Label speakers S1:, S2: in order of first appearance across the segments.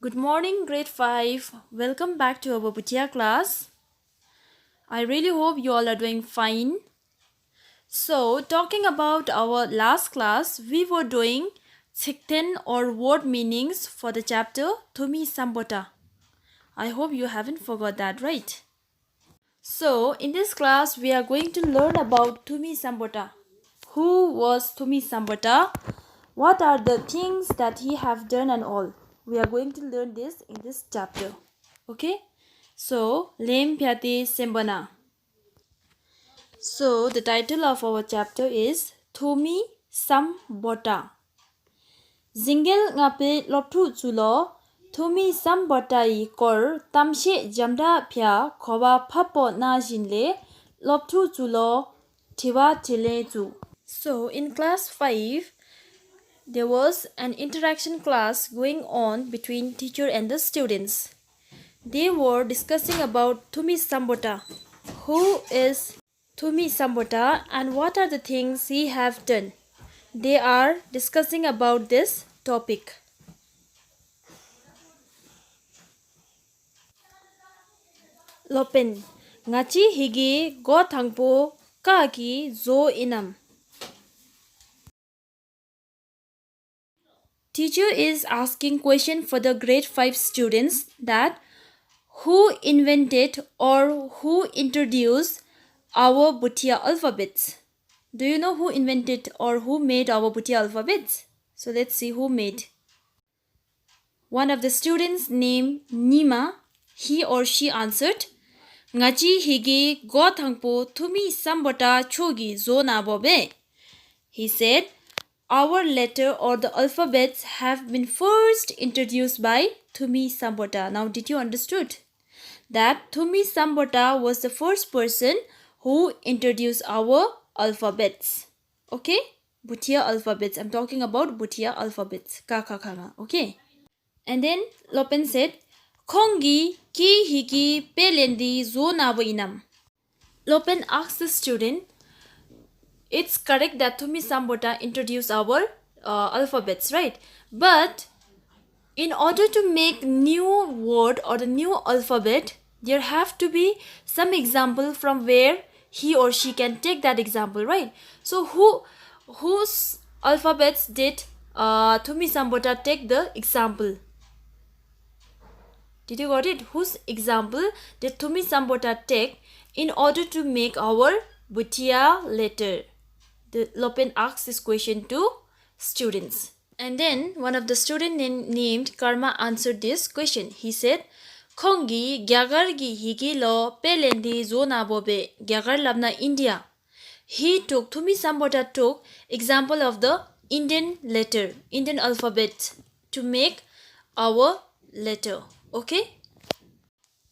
S1: Good morning, grade 5. Welcome back to our Bhutia class. I really hope you all are doing fine. So, talking about our last class, we were doing Sikten or word meanings for the chapter Thumi Sambota. I hope you haven't forgot that, right? So, in this class, we are going to learn about Thumi Sambota. Who was Thumi Sambota? What are the things that he have done and all? We are going to learn this in this chapter. Okay? So, Lem Pyate Sembana. So, the title of our chapter is Thumi Sambota. Zingel ngape loptu chulo Thumi Sambota I kor tamshe jamda pya khoba phapo na jinle loptu chulo thiwa chile chu. So, in class 5, there was an interaction class going on between teacher and the students. They were discussing about Thumi Sambota. Who is Thumi Sambota and what are the things he have done? They are discussing about this topic. Lopen ngachi higi go thangpo ka ki zo inam. Teacher is asking question for the grade 5 students that who invented or who introduced our Bhutia alphabets? Do you know who invented or who made our Bhutia alphabets? So let's see who made. One of the students named Nima, he or she answered, Ngachi higi go thangpo thumi sambota chogi zo na bobe. He said, our letter or the alphabets have been first introduced by Thumi Sambota. Now did you understood that Thumi Sambota was the first person who introduced our alphabets? Okay? Bhutia alphabets. I'm talking about Bhutia alphabets. Kakakanga. Okay? And then Lopen said, Kongi ki hiki pelendi zo nabo inam. Lopen asked the student, it's correct that Thumi Sambota introduced our alphabets, right? But in order to make new word or the new alphabet, there have to be some example from where he or she can take that example, right? So whose alphabets did Thumi Sambota take the example? Did you got it? Whose example did Thumi Sambota take in order to make our Bhutia letter? The Lopen asked this question to students. And then one of the student named Karma answered this question. He said, Kongi gyagar gi higi lo pelendi zona bobe gyagar labna India. He took, Thumi Sambota took example of the Indian letter, Indian alphabet to make our letter. Okay?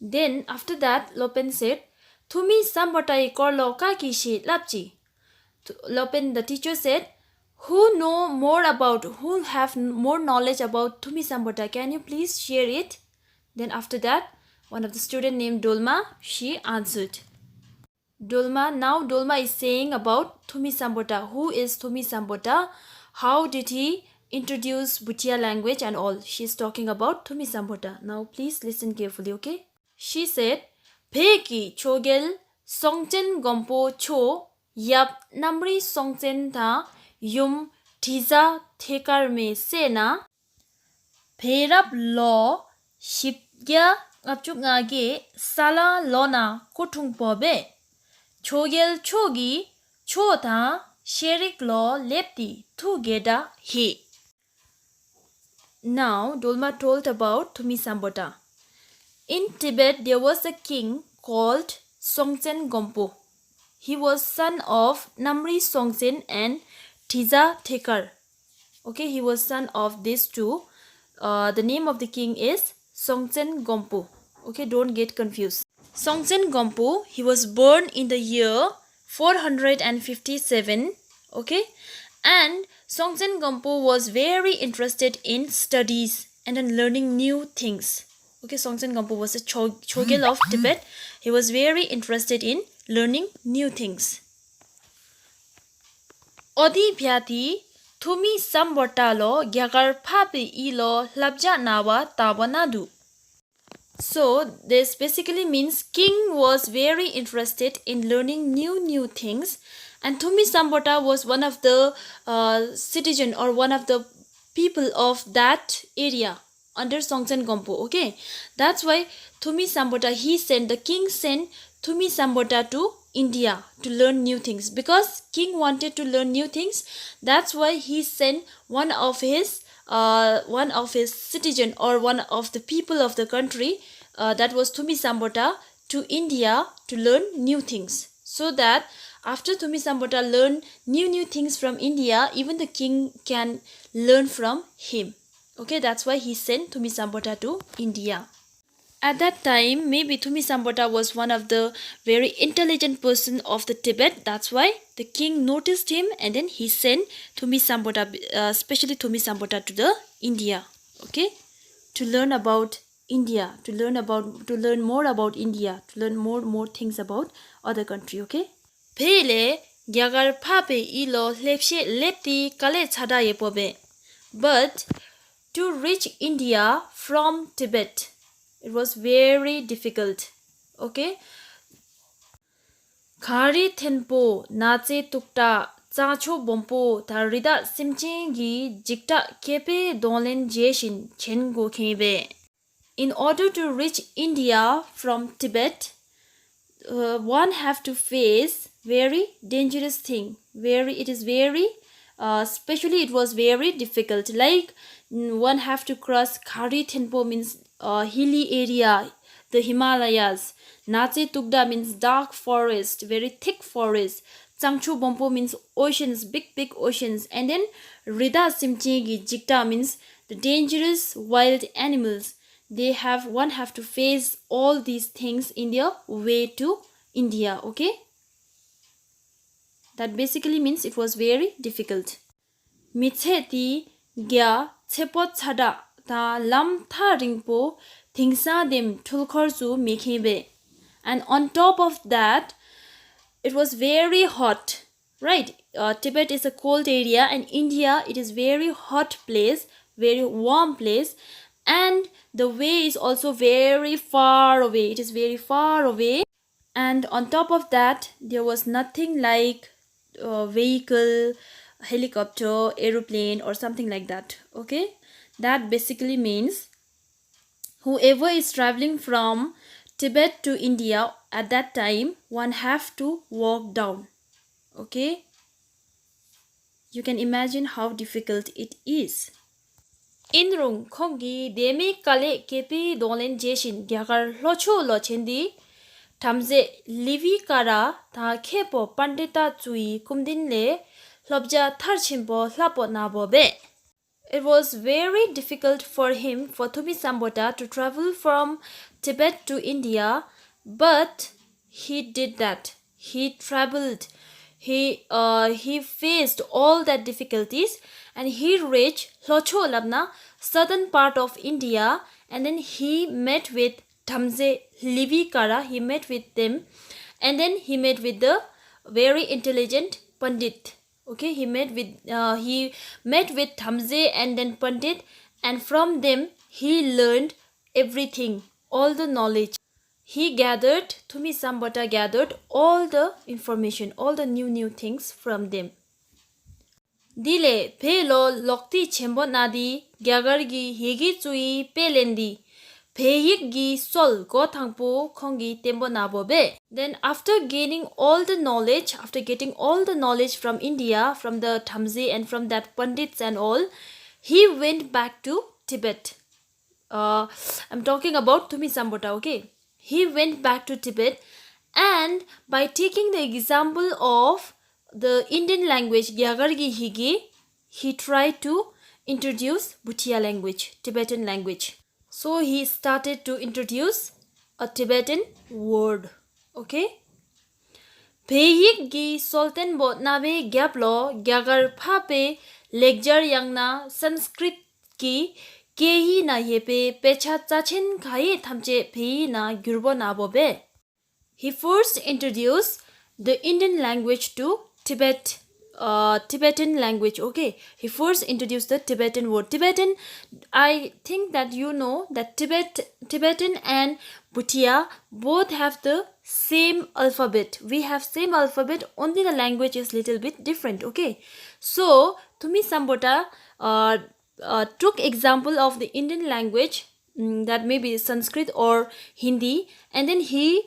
S1: Then after that, Lopen said, Thumi Sambota korlo ka kishi lapchi. Lopen, the teacher said, who know more about, who have more knowledge about Thumi Sambota? Can you please share it? Then after that, one of the student named Dolma, she answered. Now Dolma is saying about Thumi Sambota. Who is Thumi Sambota? How did he introduce Bhutia language and all? She is talking about Thumi Sambota. Now please listen carefully, okay? She said, Peki chogel songchen gompo cho yap namri songchen ta yum tiza thekar me sena pherap lo shipgya ngapchuk ngage sala lona kothung pobe chogel chogi chota sherik lo lepti thugeda he. Now Dolma told about Thumi Sambota. In Tibet there was a king called Songtsen Gompo. He was son of Namri Songtsen and Tiza Thekar. Okay, he was son of these two. The name of the king is Songtsen Gompo. Okay, don't get confused. Songtsen Gompo, he was born in the year 457. Okay, and Songtsen Gompo was very interested in studies and in learning new things. Okay, Songtsen Gompo was a Chogyal of Tibet. He was very interested in learning new things. Odi Bhyati Thumi sambota lo gyagar phapi ilo labja nawa tabanadu. So this basically means king was very interested in learning new things, and Thumi Sambota was one of the citizen or one of the people of that area under Songtsen Gompo. Okay, that's why Thumi Sambota the king sent Thumi Sambota to India to learn new things, because king wanted to learn new things. That's why he sent one of his citizen or one of the people of the country, that was Thumi Sambota, to India to learn new things, so that after Thumi Sambota learn new things from India, even the king can learn from him. Okay, that's why he sent Thumi Sambota to India. At that time, maybe Thumi Sambota was one of the very intelligent person of the Tibet. That's why the king noticed him, and then he sent Thumi Sambota, especially Thumi Sambota, to the India. Okay, to learn about India, to learn more about India, to learn more things about other country. Okay. Pele gyagar pape ilo lepshe lepti kale chada yepobe. But to reach India from Tibet, it was very difficult. Okay. Khari thenpo nache tukta chacho bompo tarida simchengi jikta kepe dolen jeshin chengo khebe. In order to reach India from Tibet, one have to face very dangerous thing. It especially it was very difficult. Like one have to cross Khari Thenpo, means hilly area, the Himalayas. Nache Tukda means dark forest, very thick forest. Changchu Bompo means oceans, big oceans. And then Rida Simchegi Jikta means the dangerous wild animals. One have to face all these things in their way to India. Okay, that basically means it was very difficult. Micheti gya chepot chada ta lam tha ringpo thingsa dem tulkhorzu mekhebe. And on top of that, it was very hot, right? Tibet is a cold area, and India, it is very hot place, very warm place, and the way is also very far away. It is very far away, and on top of that, there was nothing like vehicle, helicopter, aeroplane, or something like that. Okay, that basically means whoever is traveling from Tibet to India at that time, one have to walk down. Okay, you can imagine how difficult it is. Inrung kongi demi kale kepi dolen jeshin gyagar locho lochendi tamze livi kara ta kepo pandita chui kumdinle lobja tharchimbo hlapo nabobe. It was very difficult for him, for Thumi Sambota, to travel from Tibet to India, but he did that. He traveled. He faced all that difficulties, and he reached Locho Labna, southern part of India, and then he met with Thamze Livikara. He met with them, and then he met with the very intelligent Pandit. Okay, he met with Thamze and then Pandit, and from them he learned everything, all the knowledge. Thumi Sambota gathered all the information, all the new things from them. Dile pelo lokti chembo nadi gyagargi hegi chui pelendi. Peyigi sol go thangpo kongi tembo nabobe. Then after getting all the knowledge from India, from the Thamze and from that Pandits and all, he went back to Tibet. I'm talking about Thumi Sambota, okay? He went back to Tibet, and by taking the example of the Indian language Gyagargi Higi, he tried to introduce Bhutia language, Tibetan language. So he started to introduce a Tibetan word. Okay? Peyik gi solten bo nabe gyaplo gyagar phape legjar yangna Sanskrit ki kehi na yepe pecha chachen khaye thamche pei na gyurbo nabobe. He first introduced the Indian language to Tibet. Tibetan language. Okay, he first introduced the Tibetan word. Tibetan, I think that you know that Tibetan and Bhutia both have the same alphabet. We have same alphabet, only the language is little bit different. Okay, so Thumi Sambota took example of the Indian language, that may be Sanskrit or Hindi, and then he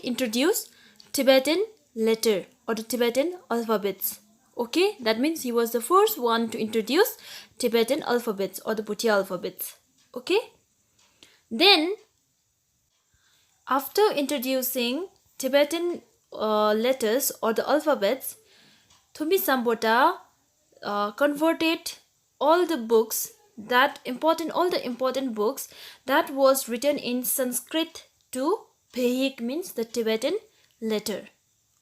S1: introduced Tibetan letter or the Tibetan alphabets. Okay, that means he was the first one to introduce Tibetan alphabets or the Bhutia alphabets. Okay, then after introducing Tibetan letters or the alphabets, Thumi Sambota converted all the important books that was written in Sanskrit to Behik, means the Tibetan letter.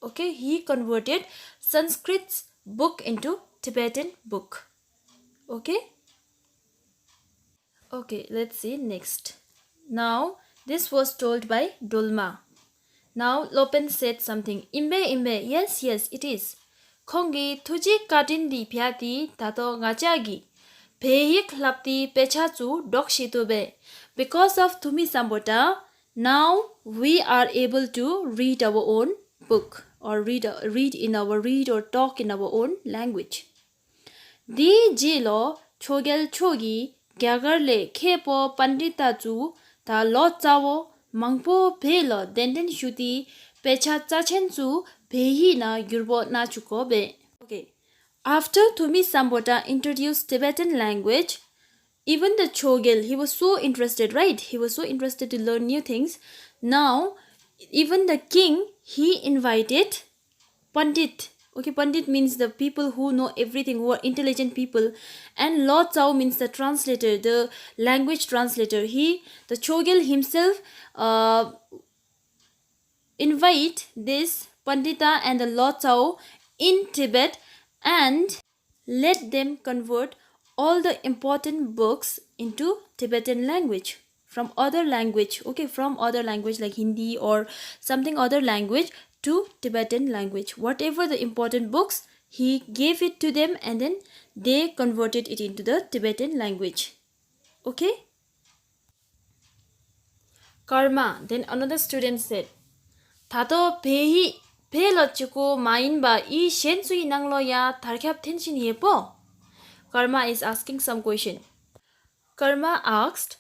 S1: Okay, he converted Sanskrit's book into Tibetan book. Okay, let's see next. Now this was told by Dolma. Now Lopen said something. Imbe, yes, it is. Kongi tuji katin di pyati tato ngachagi. Behik lapti pechachu dokshitube. Because of Thumi Sambota, now we are able to read our own book or read or talk in our own language. Di jilo chogel chogi gyagarle kepo pandita chu ta lo chawo mangpo phelo denden shuti pecha chachen chu behi na yurbo na chuko be. Okay, after Thumi Sambota introduced Tibetan language, even the Chogel, he was so interested, right? He was so interested to learn new things. Now, even the king, he invited Pandit. Okay, Pandit means the people who know everything, who are intelligent people. And Lord Chao means the translator, the language translator. The Chogel himself invite this Pandita and the Lord Chao in Tibet and let them convert all the important books into Tibetan language from other language. Okay, from other language like Hindi or something other language to Tibetan language. Whatever the important books, he gave it to them and then they converted it into the Tibetan language. Okay. Karma. Then another student said, Tato pehi pelochuko mainba I shensui nangloya tarkyap tenshin yepo. Karma is asking some question. Karma asked,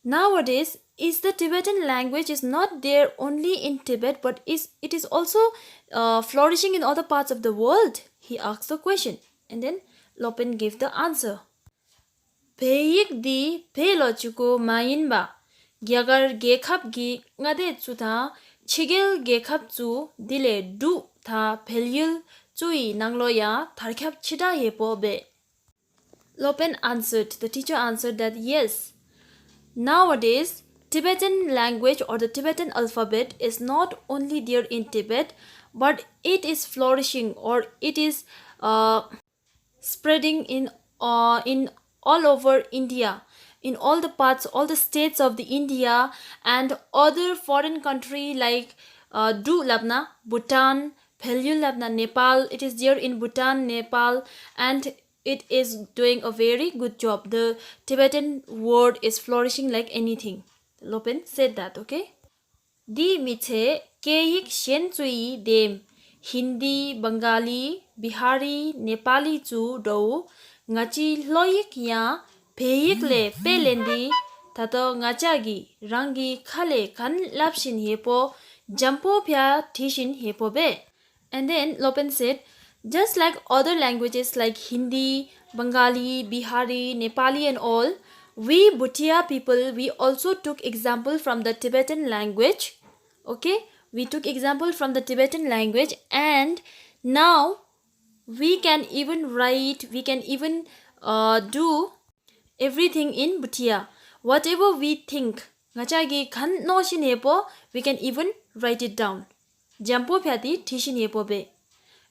S1: nowadays, is the Tibetan language is not there only in Tibet, but it is also flourishing in other parts of the world? He asked the question, and then Lopen gave the answer. Peyik di pelochuko mainba gyagar gekap gi ngade tsuta chigel gekap tsu dile du tha pelyul chui nangloya tarkyap chida yepo be. Lopen answered, the teacher answered that yes, nowadays Tibetan language or the Tibetan alphabet is not only there in Tibet, but it is flourishing or it is spreading in all over India, in all the parts, all the states of the India and other foreign country like Du Labna, Bhutan, Pelyul Labna, Nepal. It is there in Bhutan, Nepal, and it is doing a very good job. The Tibetan word is flourishing like anything. Lopen said that, okay? Di mithe keik shen chui dem Hindi, Bengali, Bihari, Nepali chu do ngachi loik ya peyik le pelendi tato ngachagi rangi khale kan lapshin hepo jampo pya tishin hepo be. And then Lopen said, just like other languages like Hindi, Bengali, Bihari, Nepali and all, we Bhutia people, we also took example from the Tibetan language. Okay, we took example from the Tibetan language and now we can even write, we can even do everything in Bhutia. Whatever we think, ngachagi kan no shin hepo, we can even write it down. Jampo pyati tishin hepo be.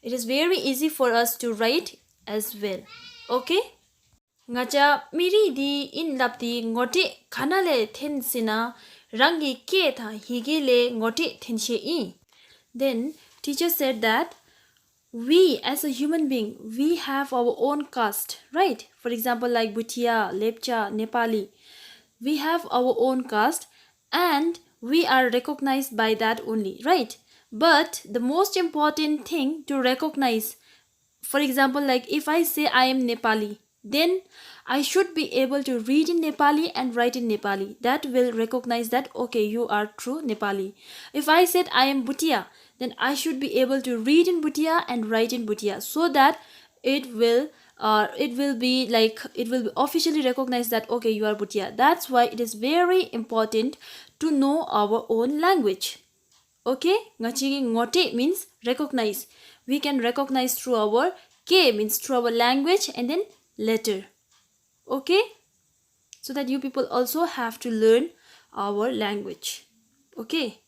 S1: It is very easy for us to write as well. Okay? Ngacha miri di in lapti ngote kanale tensina rangi ke tha higile ngote tenshe I. Then teacher said that we as a human being, we have our own caste, right? For example, like Bhutia, Lepcha, Nepali, we have our own caste and we are recognized by that only, right? But the most important thing to recognize, for example, like if I say I am Nepali, then I should be able to read in Nepali and write in Nepali. That will recognize that okay, you are true Nepali. If I said I am Bhutia, then I should be able to read in Bhutia and write in Bhutia, so that it will be officially recognized that okay, you are Bhutia. That's why it is very important to know our own language. Okay, ngachigi ngote means recognize. We can recognize through our K means through our language and then letter. Okay, so that you people also have to learn our language. Okay,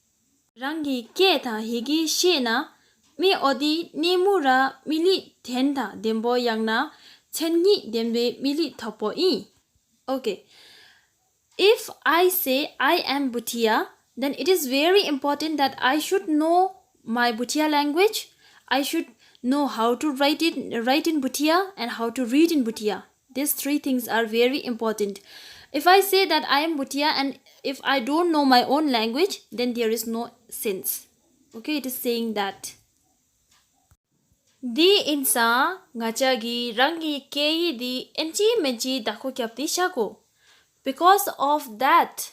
S1: rangi ke tha higi shena me odi nemura mili tenda dembo yangna chengi dembe mili thopo I. Okay, if I say I am Bhutia, then it is very important that I should know my Bhutia language. I should know how to write in Bhutia and how to read in Bhutia. These three things are very important. If I say that I am Bhutia and if I don't know my own language, then there is no sense. Okay, it is saying that. Di insa ngachagi rangi kei di enchi meji dako kyapti shako. Because of that,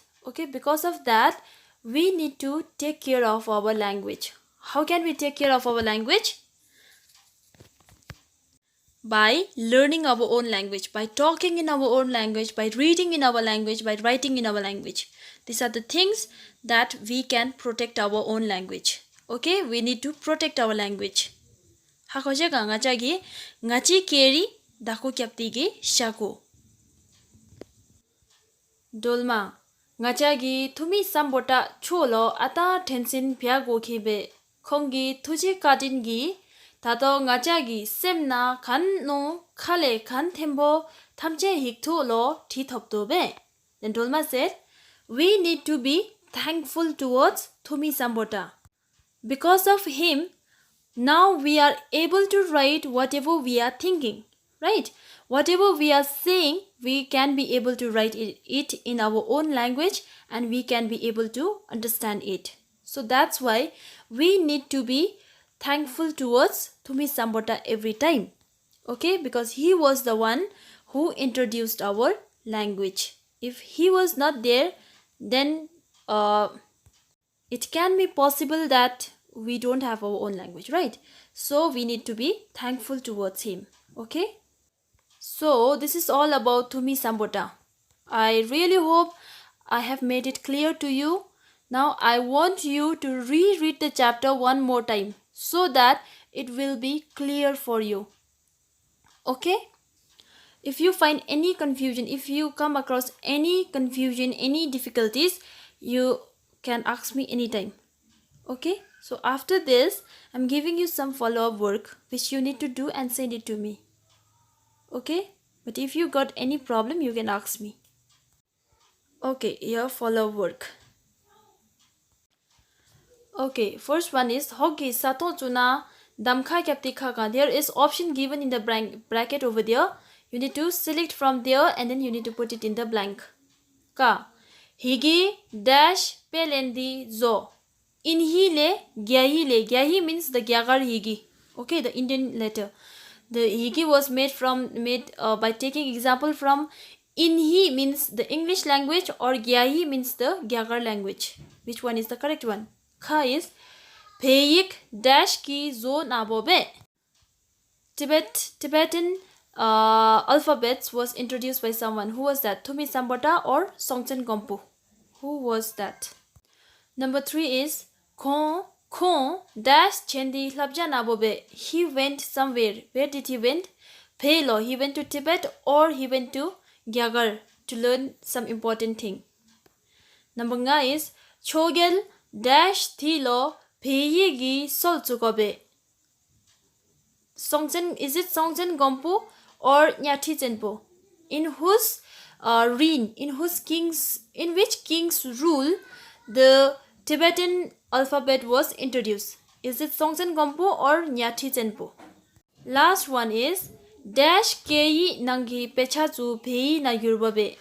S1: we need to take care of our language. How can we take care of our language? By learning our own language, by talking in our own language, by reading in our language, by writing in our language. These are the things that we can protect our own language. Okay, we need to protect our language. Hakoje ga ngachagi ngachi keri dako kyaptigi shako. Dolma ngachagi thumi sambota cholo ata tensin pyago khibe khongi thuji kadin gi tato ngachagi semna khan no khale khan thembo thamche hikto lo thi thopto be. Then Dolma said, we need to be thankful towards Thumi Sambota. Because of him, now we are able to write whatever we are thinking, right? Whatever we are saying, we can be able to write it in our own language and we can be able to understand it. So that's why we need to be thankful towards Thumi Sambota every time. Okay, because he was the one who introduced our language. If he was not there, then it can be possible that we don't have our own language, right? So we need to be thankful towards him. Okay, so this is all about Thumi Sambota. I really hope I have made it clear to you. Now I want you to reread the chapter one more time so that it will be clear for you. Okay, if you find any confusion, if you come across any confusion, any difficulties, you can ask me anytime. Okay, so after this, I'm giving you some follow-up work which you need to do and send it to me. Okay, but if you got any problem, you can ask me. Okay, here follow-up work. Okay, first one is Hoki Sato Chuna Damkha Kyapti Khaka. There is option given in the bracket over there. You need to select from there and then you need to put it in the blank. Ka Higi dash pelendi zo. Inhile gyahile. Gyahi means the gyagar higi. Okay, the Indian letter. The higi was made by taking example from Inhi means the English language or Gyahi means the Gyagar language. Which one is the correct one? Kha is Peyik dash ki zo nabobe. Tibetan alphabets was introduced by someone. Who was that? Thumi Sambota or Songtsen Gompo? Who was that? Number 3 is Khon dash chendi labja nabobe. He went somewhere. Where did he went? Pelo. He went to Tibet or he went to Gyagar to learn some important thing. Number 9 is Chogel dash thilo peyigi soltsukobe. Songtsen, is it Songtsen Gompo or Nyati Zenpo? In whose reign, in which king's rule the Tibetan alphabet was introduced? Is it Songtsen Gompo or Nyati Chenpo? Last one is dash kei nangi pechachu pei na yurbabe.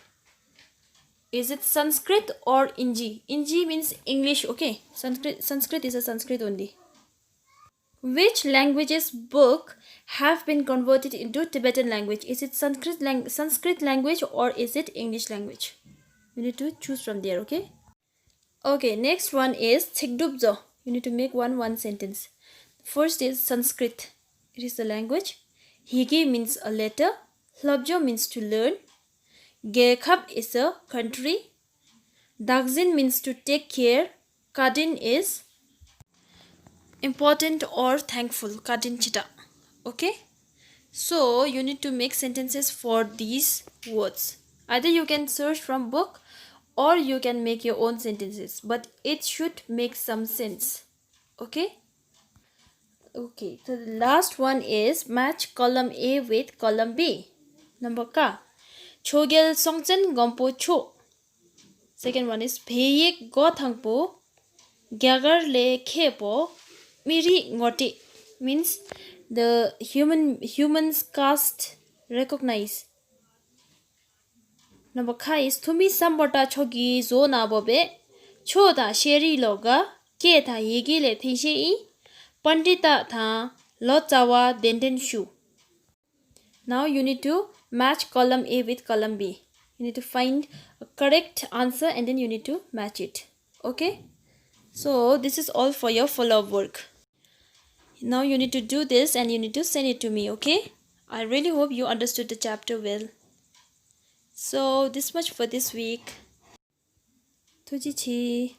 S1: Is it Sanskrit or Inji? Inji means English, okay? Sanskrit is a Sanskrit only. Which language's book have been converted into Tibetan language? Is it Sanskrit language or is it English language? You need to choose from there, okay? Okay, next one is Thikdubzo. You need to make one sentence. First is Sanskrit. It is the language. Higi means a letter. Hlobjo means to learn. Gekhap is a country. Dagzin means to take care. Kadin is important or thankful. Kadin chita. Okay? So you need to make sentences for these words. Either you can search from book or you can make your own sentences. But it should make some sense. Okay? Okay, so the last one is match column A with column B. Number ka. Chogel songchen gompo cho. Second one is peyek go thangpo. Gyagar le khepo. Miri ngote. Means the humans caste recognize. Number ka is thumi sambota chogi zo na bobe. Cho da sheri loga. Ke tha yegi le thishei. Pandita tha lochawa denden shu. Now you need to match column A with column B. You need to find a correct answer and then you need to match it. Okay? So this is all for your follow-up work. Now you need to do this and you need to send it to me. Okay? I really hope you understood the chapter well. So this much for this week. Tujichi.